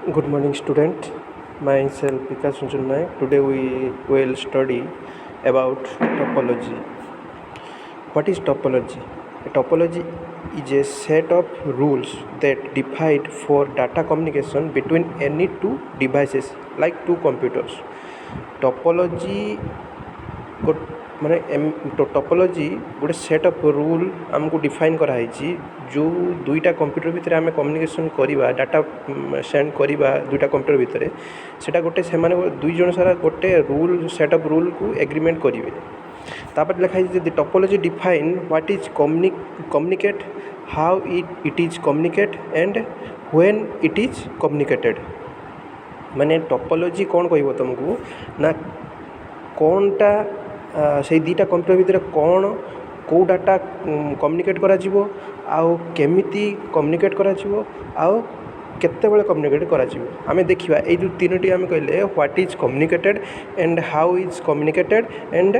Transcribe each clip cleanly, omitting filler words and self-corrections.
Good morning, student. Myself Vikas Ranjan Naik. Today we will study about topology. What is topology? A topology is a set of rules that define for data communication between any two devices, like two computers. Topology ମାନେ ଟୋପୋଲୋଜି ଗୋଟେ set of rule ଆମକୁ define କରାହେଇଛି ଯେଉଁ ଦୁଇଟା computer ଭିତରେ ଆମେ communication କରିବା data send କରିବା ଦୁଇଟା କମ୍ପ୍ୟୁଟର ଭିତରେ ସେଇଟା ଗୋଟେ ସେମାନେ ଦୁଇ ଜଣ ସାରା ଗୋଟେ ରୁଲ୍ ସେଟ୍ ଅଫ୍ ରୁଲ୍କୁ ଏଗ୍ରିମେଣ୍ଟ କରିବେ। ତାପରେ ଲେଖା ହେଇଛି ଯଦି topology define what is communicate, how it is communicate and when it is communicated. ମାନେ ଟୋପୋଲୋଜି କ'ଣ କହିବ ତୁମକୁ ନା କ'ଣଟା ସେଇ ଦୁଇଟା କମ୍ପ୍ୟୁଟର ଭିତରେ କ'ଣ କେଉଁ ଡାଟା କମ୍ୟୁନିକେଟ୍ କରାଯିବ ଆଉ କେମିତି କମ୍ୟୁନିକେଟ୍ କରାଯିବ ଆଉ କେତେବେଳେ କମ୍ୟୁନିକେଟ୍ କରାଯିବ। ଆମେ ଦେଖିବା ଏଇ ଯେଉଁ ତିନୋଟି ଆମେ କହିଲେ what is communicated and how is communicated and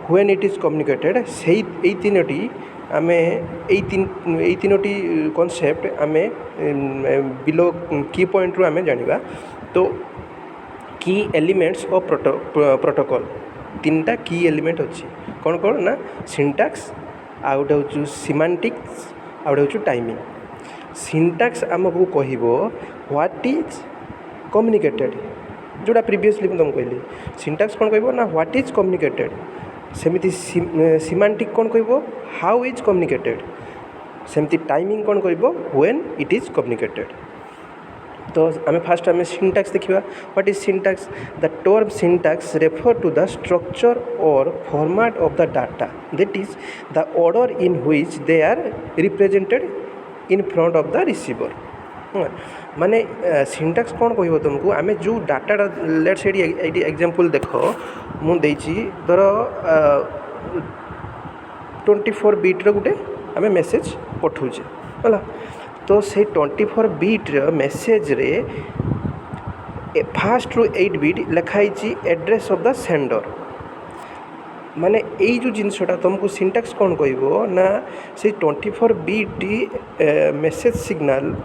when it is communicated. ଏଇ ତିନୋଟି ଆମେ ଏଇ ତିନୋଟି କନସେପ୍ଟ ଆମେ ବିଲୋ କି ପଏଣ୍ଟରୁ ଆମେ ଜାଣିବା। ତ କି ଏଲିମେଣ୍ଟସ୍ ଅଫ୍ ପ୍ରୋଟୋକଲ୍ ତିନିଟା କି ଏଲିମେଣ୍ଟ ଅଛି କ'ଣ କ'ଣ ନା ସିଣ୍ଟାକ୍ସ, ଆଉ ଗୋଟେ ହେଉଛି ସିମାଣ୍ଟିକ୍ସ, ଆଉ ଗୋଟେ ହେଉଛି ଟାଇମିଂ। ସିଣ୍ଟାକ୍ସ ଆମକୁ କହିବ ହ୍ୱାଟ୍ ଇଜ୍ କମ୍ୟୁନିକେଟେଡ଼୍, ଯେଉଁଟା ପ୍ରିଭିୟସଲି ମୁଁ ତୁମକୁ କହିଲି। ସିଣ୍ଟାକ୍ସ କ'ଣ କହିବ ନା ହ୍ୱାଟ୍ ଇଜ୍ କମ୍ୟୁନିକେଟେଡ଼୍। ସେମିତି ସିମାଣ୍ଟିକ୍ କ'ଣ କହିବ ହାଉ ଇଜ୍ କମ୍ୟୁନିକେଟେଡ଼୍। ସେମିତି ଟାଇମିଂ କ'ଣ କହିବ ହ୍ୱେନ୍ ଇଟ୍ ଇଜ୍ କମ୍ୟୁନିକେଟେଡ଼୍। तो आम फास्ट आम सिंटैक्स देखा what is syntax. The term syntax refer to the structure or format of the data that is the order in which they are represented in front of the receiver. माने syntax कौन कह तुमको आम जो data let's ये example देख मुझे धर 24 बिट्र गोटे आम मेसेज पठाऊे है तो से 24 बिट्र मेसेज रे फास्ट रु 8 बिट लिखाई एड्रेस ऑफ द सेंडर। माने यही जो जिनसटा तुमको सिंटैक्स कौन कह ना से 24 bit message signal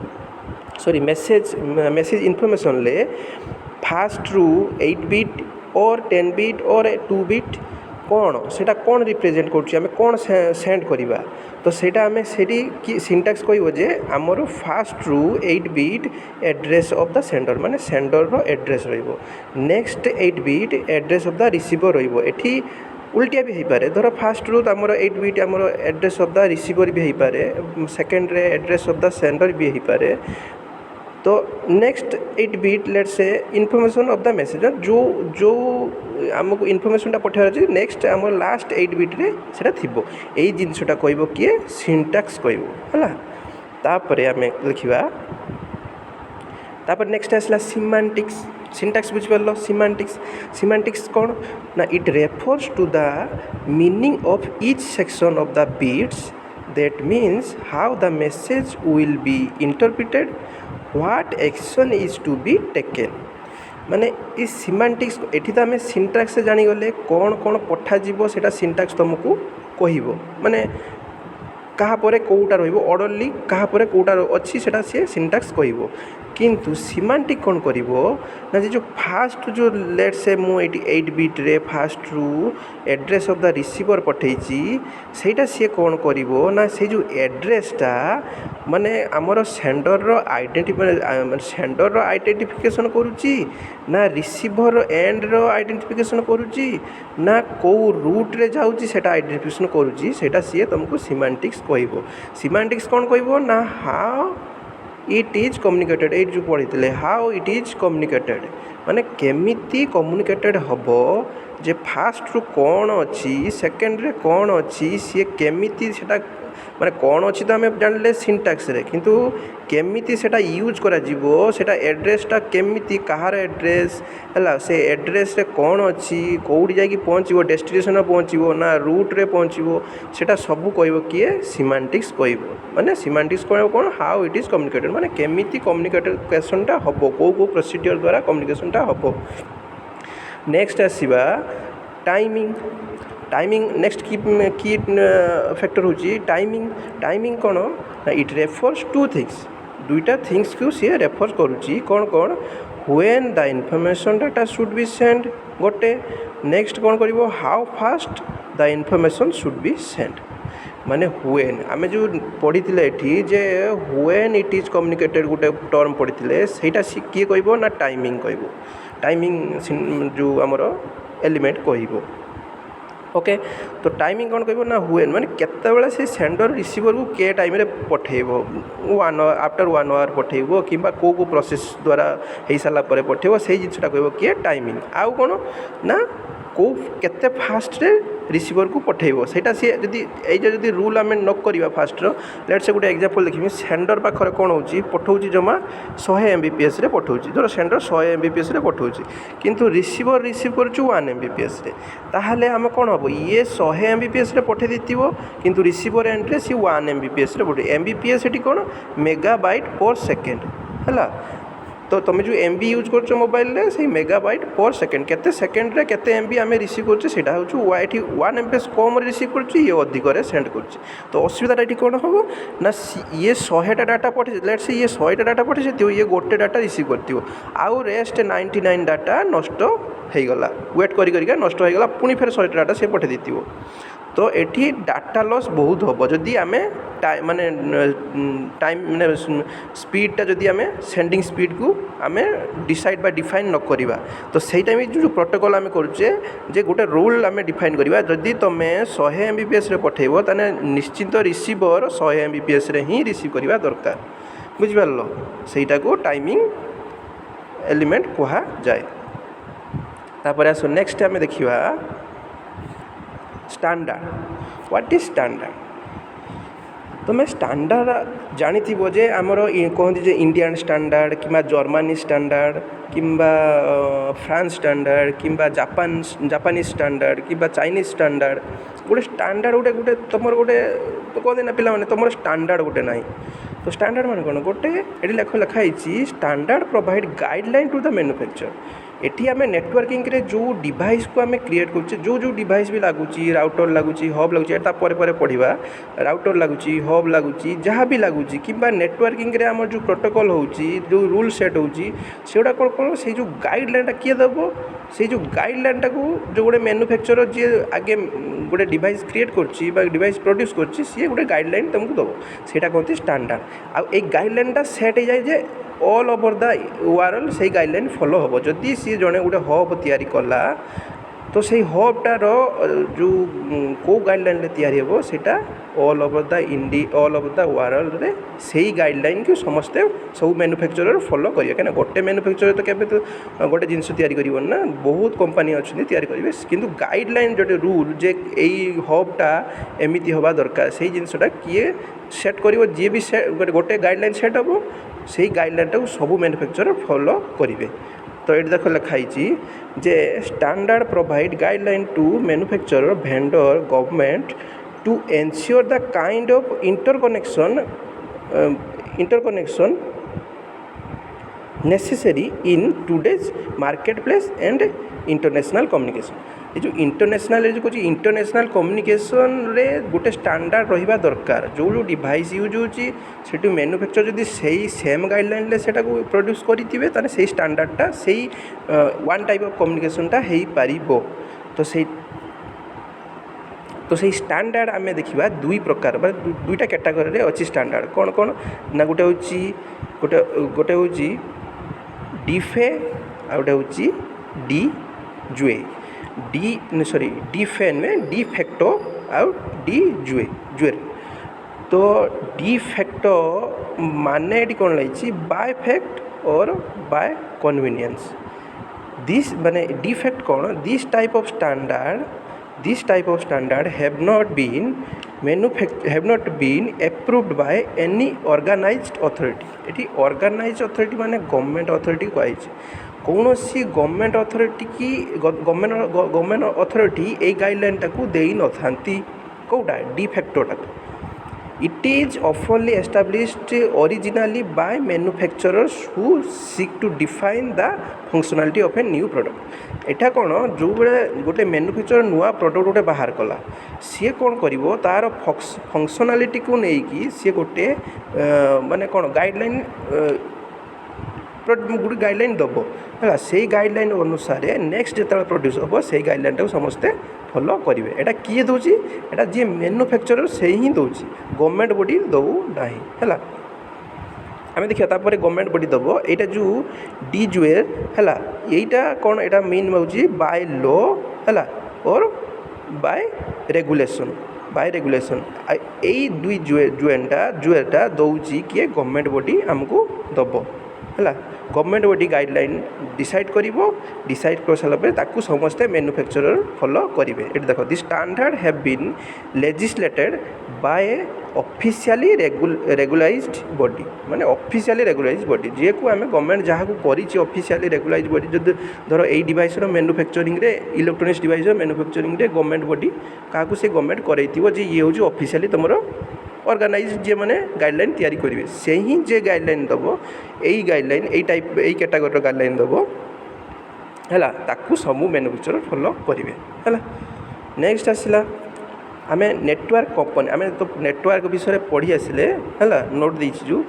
sorry message information ले फास्ट रु 8 बिट और 10 बिट और 2 बिट कौन सेटा कौन रिप्रेजेंट कौन सेंड करवा। तो सेटा आम से सिंटैक्स कह आमर फास्ट रु 8 bit address of the sender माने सेंडर रो एड्रेस रो next 8 bit address of the receiver रो उल्टिया भी हो पारे। धर फास्ट रु आमर 8 बिट आमर एड्रेस ऑफ द रिसीवर भी हो पारे, सेकेंड रे एड्रेस ऑफ द सेंडर भी हो पारे। तो नेक्स्ट 8 बिट लेट से इनफॉरमेशन ऑफ द मेसेज जो जो आमको इनफॉरमेशनटा पठार अच्छे नेक्स्ट आम लास्ट 8 बिट्रे से यही जिनसटा कह किए सिंटैक्स कहला। तापर आम देखा तापर नेक्स्ट आसला सिमांटिक्स। सिंटैक्स बुझिपार सिमांटिक्स कौन ना it refers to the meaning of each section of the bits that means how the message will be interpreted what action is to be taken. माने इस सिमांटिक्स एठी तो आम सिंटैक्स से जानीगले कौन कौन पठाଯିब सेटा सिंटैक्स तुमको कह माने कहा परे कोटा रहिबो ऑर्डरली कहा परे कोटा अच्छी सेटा सी सिंटैक्स कहब। किंतु सिमांटिक कौन करिवो ना जो फास्ट जो लेट से मु 8 बिट रे फास्ट रु एड्रेस ऑफ द रिसीवर पठेइची सेटा सी कौन करिवो ना से जो एड्रेसटा माने आमर सेंडर रो सेंडर रो आइडेंटिफिकेशन करूची ना रिसीवर एंड रो आइडेंटिफिकेशन करूची ना को रूट रे जाउची सेटा आइडेंटिफिकेशन करूची सेटा सी तुमको सिमांटिक्स कहब। सिमांटिक्स कौन कहब ना हाउ इट इज कम्युनिकेटेड ये जो पढ़ी हाउ इट इज कम्युनिकेटेड माने केमिति कम्युनिकेटेड हम जे फास्ट रु कौन अच्छी सेकेंड रे कौन अच्छी सी केमिति सेटा माने कौन अच्छी तो आम जानले सिंटैक्स रे किंतु केमिति सेटा यूज करा जीवो सेटा एड्रेसटा केमिति कहार एड्रेस है से एड्रेस रे कौन अच्छी कौटी जाकि पहुँचो डेस्टिनेशन पहुँचो ना रूट रे पहुँचो सेटा सबू कह किए सिमांटिक्स कह माने सिमांटिक्स कह कौन हाउ इट इज कम्युनिकेटेड माने केमिति कम्युनिकेशनटा हम कौ प्रोसीजर द्वारा कम्युनिकेशनटा हम। नेक्स्ट आसवा timing. Timing next key factor होची टाइमिंग। टाइमिंग कौन इट रेफर्स टू थिंग्स दुईटा थिंग्स को सी रेफर करुच्ची कौन कौन when the information data should be send गोटे नेक्स्ट कौन कर how fast the information should be send माने व्हेन आम जो पढ़ी ये जे व्हेन इट इज कम्युनिकेटेड गोटे टर्म पढ़ी सेटा किए कह ना टाइमिंग कह टाइमिंग जो आमर एलिमेंट कह ओके तो टाइमिंग कौन कह ना व्हेन माने केतेबेले से सेंडर रिसीवर को के टाइम रे पठेब 1 आफ्टर 1 आवर पठेब कि को प्रोसेस द्वारा हो सारा पठेब से जिनटा कह किए टाइमिंग आउ कौन ना को केते फास्ट रे रिसीवर को पठेब सेटा सी जदि जदि रूल आम न करवा फास्ट लेट से गोटे एग्जांपल देखिए सेंडर पाखर कौन हो पठाऊँ जमा 100 Mbps रे पठाऊँ धर सेंडर 100 Mbps रे पठाऊँ किंतु रिसीवर रिसीव कर 1 Mbps रे ताहले आम कौन हम ये 100 Mbps रे पठे देथिबो किंतु रिसीवर एंड रे सी 1 Mbps रे पठे Mbps एटी कौन मेगाबाइट पर सेकेंड है तो तुम जो एम बी यूज कर मोबाइल रे से मेगाबाइट पर सेकेंड केते सेकेंड रे केते एम बी आम रिसीव करटा हूँ ये 1 Mbps कम रिसीव कर अधिक सेंड कर तो असुविधा ये कौन हम ना ये 100टा डाटा पठे लेट से ये 100टा डाटा पठे ये गोटे डाटा रिसीव कर आउ रेस्ट 99 डाटा नष्ट हो गला वेट कर नष्ट हो गला पुणी फेर 100टा डाटा से पठे देथिबो तो ये डाटा लॉस बहुत हम जदि आम माने टाइम माने स्पीडटा जदि आम सेंडिंग स्पीड को आम डिसाइड बा डिफाइन न करवा तो सही टाइम जो प्रोटोकॉल आम करुचे जे गोटे रूल आम डिफाइन करवा जदि तुम 100 Mbps रे पठेब ताने निश्चित रिसीवर 100 Mbps रे ही रिसीव करवा दरकार बुझिपार सेटा को टाइमिंग एलिमेंट कहा जाए तापर आस नेक्स्ट आम देखिबा स्टैंडर्ड व्हाट इज स्टैंडर्ड तुम स्टैंडर्ड जानी जे आमर कहते जे इंडियन स्टैंडर्ड कि जर्मनी स्टैंडर्ड कि फ्रांस स्टैंडर्ड कि जापानीज स्टैंडर्ड कि चाइनीज स्टैंडर्ड गोटे स्टैंडर्ड गोटे गोटे तुम गोटे तो कहते ना पिला तुम स्टैंडर्ड गोटे ना तो स्टैंडर्ड मान कौन गोटे ये लिखाई standard provide guideline to the manufacturer एटी आम नेटवर्किंग रे जो डिवाइस को आम क्रिएट कर जो डिवाइस भी लगुच राउटर लगुच हब लगुच पढ़ा राउटर लगुच हब लगुच जहाँ भी लगुच कि नेटवर्किंग रे आम जो प्रोटोकॉल हो जो रूल सेट होगा कौन कौन से जो गाइडलाइन किए दब से जो गाइडलाइन टाक जो गोटे मैन्युफैक्चर जी आगे गोटे डिवाइस क्रिएट कर डिवाइस प्रोड्यूस कर सी गोटे गाइडलाइन तुमको दब से कहते स्टैंडर्ड आउ ए गाइडलाइनटा सेट हो जाए जे ऑल ओवर द वर्ल्ड से गाइडलाइन फॉलो हम जदि सी जड़े गोटे हब तैयारी कला तो से हबटार जो को गाइडलाइन तैयारी हम सेटा all over the India all over the world रे से गाइडलाइन को समस्ते सब मैन्युफैक्चरर फॉलो करेंगे कहीं गोटे मैन्युफैक्चरर तो केबे तो गोटे जिनस तैयारी करना बहुत कंपनी अच्छी तैयारी करेंगे किंतु गाइडलाइन जो रूल जे यही हबटा एमती हवा दरकार से जिनसटा किए सेट कर जी भी गोटे गाइडलाइन सेट हम से गाइडलाइन टाक सब मैन्युफैक्चरर फॉलो करेंगे तो ये देख लिखाई जे standard provide guideline to manufacturer vendor government to ensure the kind of interconnection necessary in today's market place and international communication ये जो इंटरनेशनल जो कह इंटरनेशनल कम्युनिकेशन रे गोटे स्टैंडर्ड रहा दरकार जो जो डिवाइस यूज होती मैन्युफैक्चर जदि सही सेम गाइडलाइन से प्रोड्यूस करेंगे ताने से स्टैंडर्डटा से वन टाइप ऑफ कम्युनिकेशनटा हो पारिबो तो से स्टैंडर्ड आम देखा दुई प्रकार दुईटा कैटेगरी अच्छी स्टैंडर्ड कौन कौन ना गोटे हूँ गोटे हूँ डीफे आ गोटे हूँ डी जुए डी सॉरी डीफेन में डी फैक्टो आउ डी जुए तो डी फैक्टो माने ये कौन लगी बाय फैक्ट और बाय कन्वीनियंस दिस माने डी फैक्ट कौन this type of standard have not been approved by any organized authority ये organized authority माने गवर्नमेंट अथॉरिटी कहुई कौन सी गवर्नमेंट अथॉरिटी की गवर्नमेंट अथॉरिटी ये गाइडलाइन टाक दे न था कौटा D फैक्टोटा It is oftenly established originally by manufacturers who seek to define the functionality of a new product. एटा कौन जो बेले गोटे मैन्युफैक्चर नुआ प्रोडक्ट गोटे बाहर कला सी कौन करिवो तार फंक्शनालिटी को लेकिन सी गोटे माने कौन गाइडलाइन गोटे गाइडलाइन दब है से गाइडलाइन अनुसार नेक्स्ट जो प्रोड्यूस हम से गाइडलाइन टाक समस्ते फॉलो करेंगे। एटा किए दूसरी एटा जी मैन्युफैक्चरर से ही दौर गवर्नमेंट बॉडी दौ ना है आम देखिए तापर गवर्नमेंट बॉडी दब यहाँ जो डीजुएर है यहीटा कौन यहाँ मीन होची बाय लॉ है और बाय रेगुलेशन यही दुई जुएरटा दौची किए गवर्नमेंट बॉडी आमको दब है गवर्नमेंट बॉडी गाइडलाइन डिसाइड कर सारापर ताकू समस्ते मैन्युफैक्चरर फॉलो करेंगे। ये देख the standard have been legislated by officially regularised body माने ऑफिशियली रेगुलाइज्ड बॉडी जी को आम गवर्नमेंट जहाँ को ऑफिशियली रेगुलाइज्ड बॉडी जो धर यही device manufacturing electronics device manufacturing government body क्या से गवर्नमेंट कर ये हूँ ऑफिशियली तुम ऑर्गेनाइज जे मैंने गाइडलाइन तैयारी करेंगे से ही जे गाइडलाइन दब यही गाइडलाइन यही टाइप यही कैटेगोरी गाइडलाइन दब है ताकू सबू मैन्युफैक्चरर फॉलो करेंगे है। नेक्स्ट आसला आम नेटवर्क कंपनी आम तो नेटवर्क विषय पढ़ी आसिले है नोट देचु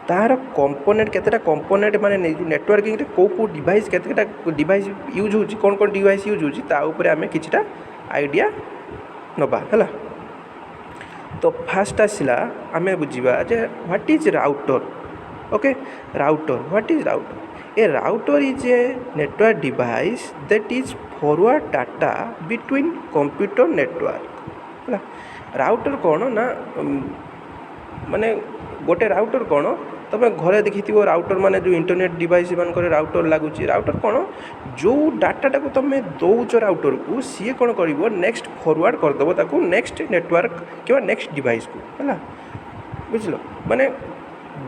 तार कंपोनेंट केतेटा कंपोनेंट माने नेटवर्किंग रे को डिवाइस केतेटा डिवाइस यूज होची कौन डिवाइस यूज होची ता ऊपर आम किछटा आइडिया नबा है। तो फास्ट आसला आम बुझा जे what is router okay router what is router a router is a network device that is forward data between computer network है। राउटर कौन ना माने गोटे राउटर कौन तुम घरे देखी राउटर माने जो इंटरनेट डिवाइस मानक राउटर लगुच राउटर कौन जो डाटा को तुम दौच राउटर को सी कौन कर नेक्स्ट फॉरवर्ड करदेव ताकू नेक्स्ट नेटवर्क कि नेक्स्ट डिवाइस को है बुझल माने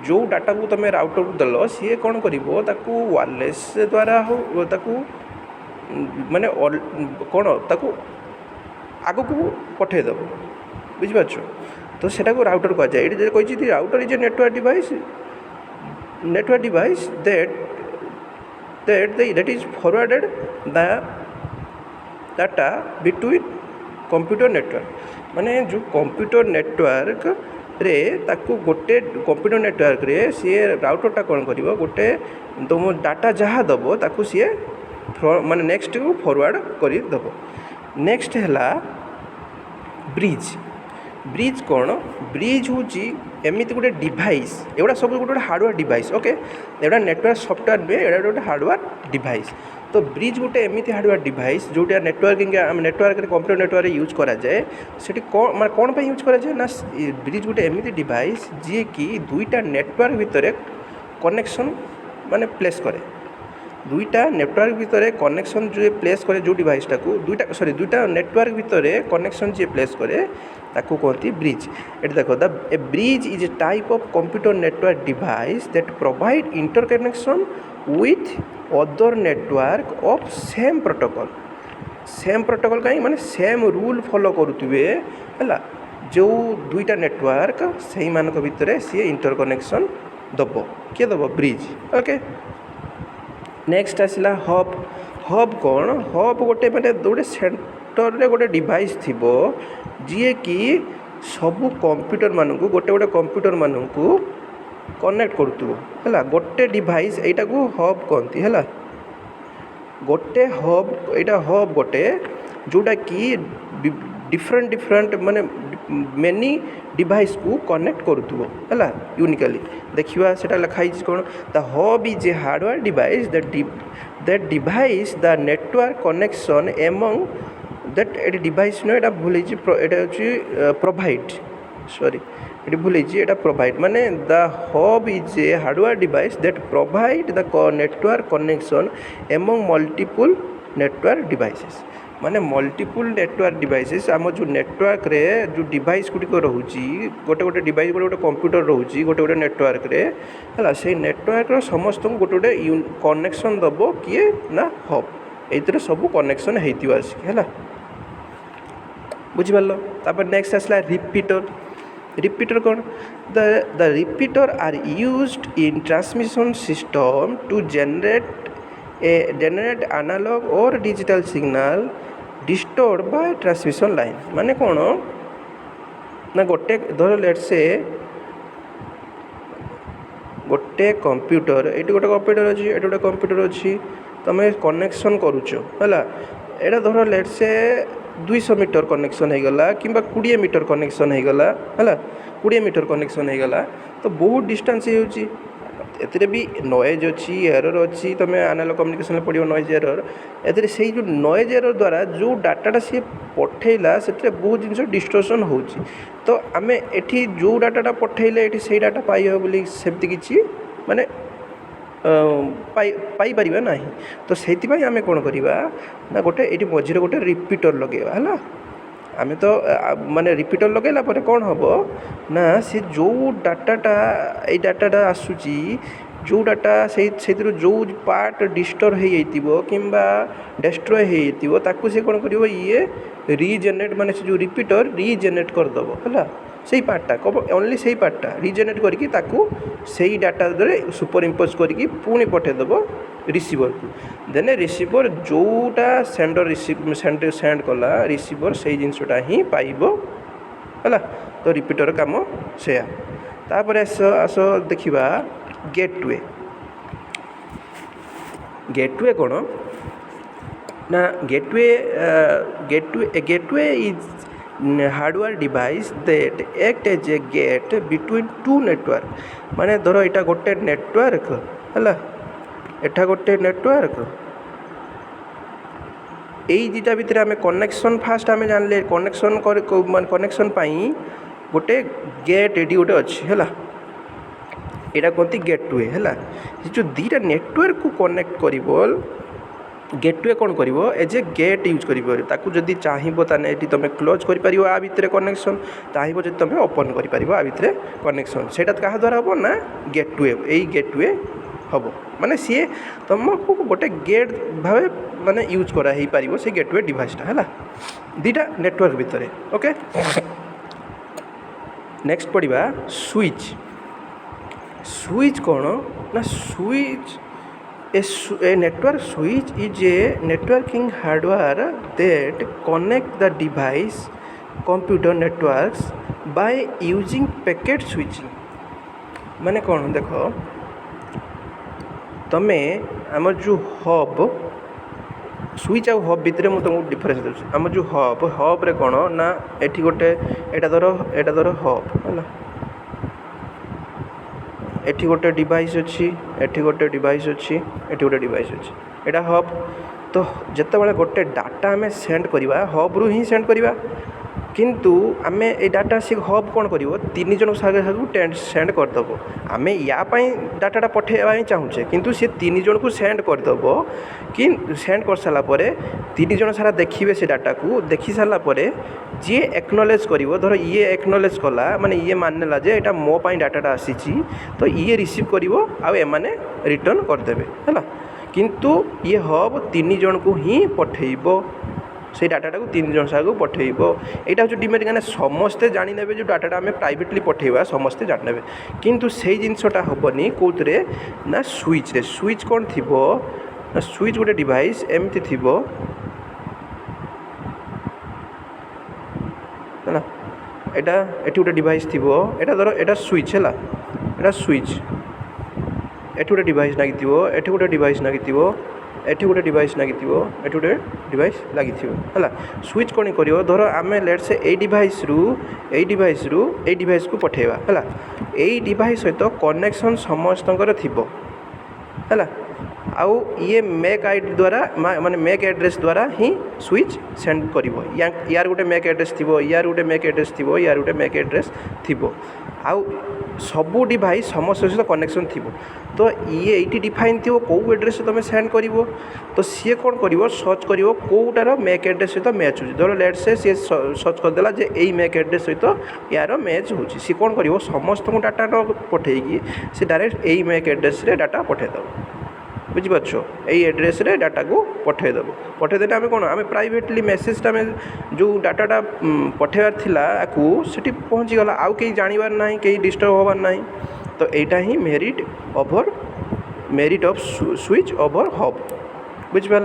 जो डाटा को तुम राउटर को दल सी कौन कर वायरलेस द्वारा हो ताकू माने कौन ताकू आग को पठेदेव बुझिपार तो सेटा को राउटर कह जाए ये कही router is a network device that is forwarded the data between computer network माने जो कंप्यूटर नेटवर्क रे ताकू गोटे कंप्यूटर नेटवर्क रे सी राउटरटा कौन कर गोटे तुम डाटा जहाँ दब ताकू सी माने नेक्स्ट को फॉरवर्ड कर दब। नेक्स्ट है ब्रिज ब्रिज कौन ब्रिज हूँ एमती गोटे डिवाइस एगुड़ा सब गोटे हार्डवेयर डिवाइस ओके एगुड़ा नेटवर्क सॉफ्टवेयर नुहे एटा गोटे हार्डवेयर डिवाइस। तो ब्रिज गोटे एमती हार्डवेयर डिवाइस जोटा networking network computer network use कराए से कौन कौन यूज कराए ना ब्रिज गोटे एमती डिवाइस जी कि दुईटा नेटवर्क भितर कनेक्शन माने प्लेस करे दुईटा नेटवर्क भितर कनेक्शन जो प्लेस करे जो डिवाइसटा को दुईटा नेटवर्क भितर कनेक्शन जी प्लेस करे ताकू कहती ब्रिज। ये देख a bridge is a type of computer network device that provide interconnection with other network of same protocol कहीं माने सेम रूल फॉलो करुवे है जो दुईटा नेटवर्क से मान भितर सी इंटरकनेक्शन दब किए दब ब्रिज ओके। नेक्स्ट आसला हब कौन हब गोटे माने गोटे सेंटर रे गोटे डिवाइस थिबो जी कि सबू कंप्यूटर मानू गोटे गोटे कंप्यूटर मानू कनेक्ट करुव है गोटे डिवाइस यहाँ को हब कहती है गोटे हब यहाँ हब गोटे जोटा कि डिफरेंट माने मेनी डिवाइस को कनेक्ट करुव है यूनिकली देखा से लिखाई कौन the hub is a hardware device that device the network connection among that a device no यहाँ भूल प्रोवाइड सॉरी ये भूल यहाँ प्रोवाइड माने the hub is a hardware device that provide the network connection among multiple network devices माने multiple network devices आम जो network रे जो डिवाइस गुड़िक रोचे गोटे गोटे डिवाइस गोटे गोटे कंप्यूटर रोचे गोटे गोटे नेटवर्क रे है से नेटवर्क समस्त गोटे गोटे कनेक्शन दब किए ना हब ये सब कनेक्शन होती है बुझिपार। तापर नेक्स्ट आसला रिपीटर रिपीटर कौन the repeater are used in transmission system to generate analog or digital signal distorted by transmission line माने कौन ना गोटे धर लेट से गोटे कंप्यूटर ये गोटे कंप्यूटर अच्छी ये गोटे कंप्यूटर अच्छी तुम कनेक्शन करुच है एटा धर लेट से 200 मीटर कनेक्शन हो गला कि 20 मीटर कनेक्शन हो गला है 20 मीटर कनेक्शन हो गला तो बहुत डिस्टेंस होची एथिरे भी नॉइज अच्छी एरर अच्छी तुम एनालॉग कम्युनिकेशन पड़ो नॉइज एरर एथिरे से जो नॉइज एरर द्वारा जो डाटाटा सी पठेला से बहुत जिन डिस्टर्शन होची तो आम एठी जो डाटाटा पठेले एठी से डाटा पाई हो बोली सेमती किछि माने पाई परिबा नाही तो सेति आम कौन करवा ना गोटे ये मझे गोटे रिपीटर लगेगा है आम तो माने रिपीटर लगेला पर कौन हम ना सी जो डाटाटा आसूची जो डाटा से जो पार्ट डिस्टर्ब हो किंबा डेस्ट्रॉय हो ताकू से कौन कर ये रीजेनेट माने से जो रिपीटर रीजेनेट करदेव है से पार्टा ओनली से पार्टा रीजेनेट करके ताकू से डाटा द्वारा सुपर इम्पोज करके पुणी पठेदेव रिसीवर को देन रिसीवर जोटा सेंडर सेंड कला रिसीवर से जिनसटा ही पाइब है तो रिपीटर काम से तापर आस देखा गेटवे कौन ना gateway is hardware device that act as a gate between two network माने धर यहाँ गोटे नेटवर्क है एटा गोटे नेटवर्क यही दुटा भितर आम कनेक्शन फास्ट आम जानले कनेक्शन कनेक्शन गोटे गेट ये गोटे अच्छी है यहाँ कहती गेटवे है जो दुटा नेटवर्क को कनेक्ट कर गेटवे कौन कर एज ए गेट यूज करी चाहब ताने तुम क्लोज कर भितर कनेक्शन चाहब जो तुम ओपन कर भितर कनेक्शन से क्या द्वारा हम ना गेटवे यही गेटवे हम माने सी तुमको गोटे गेट भाव माने यूज करा पार से गेटवे डिवाइसटा है दुटा नेटवर्क भितर ओके नेक्स्ट पढ़ा स्विच कौन ना switch a network switch is a networking hardware that connect the device computer networks by using packet switching माने कौन देख तमें आम जो हब स्विच आउ हब भितर मुझे तुमको डिफरेंस दूसरी आम जो हब रे कौन ना एठी गोटे एटा धर हब है एठी गोटे डिवाइस अच्छी एठी गोटे डिवाइस अच्छी एठी गोटे डिवाइस अच्छी एटा हब तो जितेबाला गोटे डाटा आम सेंड करवा हब रु ही सेंड करवा किंतु आम ए डाटा से हब कौन कर तीन जन सेंड करदेव आम या डाटाटा पठेवा चाहूचे किंतु सी तीन जन को सेंड करदेव कि सेंड कर सारापर तीन जन सारा देखिए से डाटा को देखी सारापर जी एक्नोलेज कर धर ये एक्नोलेज कला माने ये मानला जे एटा मो पाई डाटाटा आसी तो ये रिसीव कर आने रिटर्न करदे है किंतु ये हब तीन जन को ही पठेब से डाटा को तीन जन सारा पठेब यहाँ हूँ डिमेट क्या समस्ते जाने जो डाटा आम प्राइवेटली पठेबा समस्ते जाने किंतु से जिनसटा हेनी कौन ना स्विच कौन थी ना स्विच गोटे डिवाइस एमती थी है एटा एटी गोटे डिवाइस थी एटा धर एटा स्विच है एटा स्विच एटी गोटे डिवाइस लगी एटी गोटे डिवाइस लगी एटी गोटे डिवाइस लगी एटी गोटे डिवाइस लगी है स्विच कौन कर धर आम लेट से ए डिवाइस को पठेबा है यही डिवाइस सहित कनेक्शन समस्त थी है आउ ये मैक आईडी द्वारा माने मैक एड्रेस द्वारा ही स्विच सेंड कर यार गोटे मैक एड्रेस थी यार गोटे मैक एड्रेस थी यार गोटे मैक एड्रेस थी आउ सबू डिवाइस समस्त सहित कनेक्शन थी तो ये ये डिफाइन थी कौ एड्रेस तुम सेंड कर तो सी कौन कर सर्च कर कौटार मैक एड्रेस सहित मैच हो धर लेट से सी सर्च करदेला जे यही मैक एड्रेस सहित यार मैच हो सी कौन कर समस्त डाटा न पठेगी से डायरेक्ट यही मैक एड्रेस डाटा पठेदेव बुझिपारछ यही एड्रेस रे डाटा को पठेदेव पठेदेले आम कौन आम प्राइवेटली मेसेजटा आम जो डाटाटा पठेबार थिला आकु सेठी पहुँचीगला आउ कहीं जानवर ना कहीं डिस्टर्ब होबार ना तो यहाँ ही merit of switch over hub बुझिपार।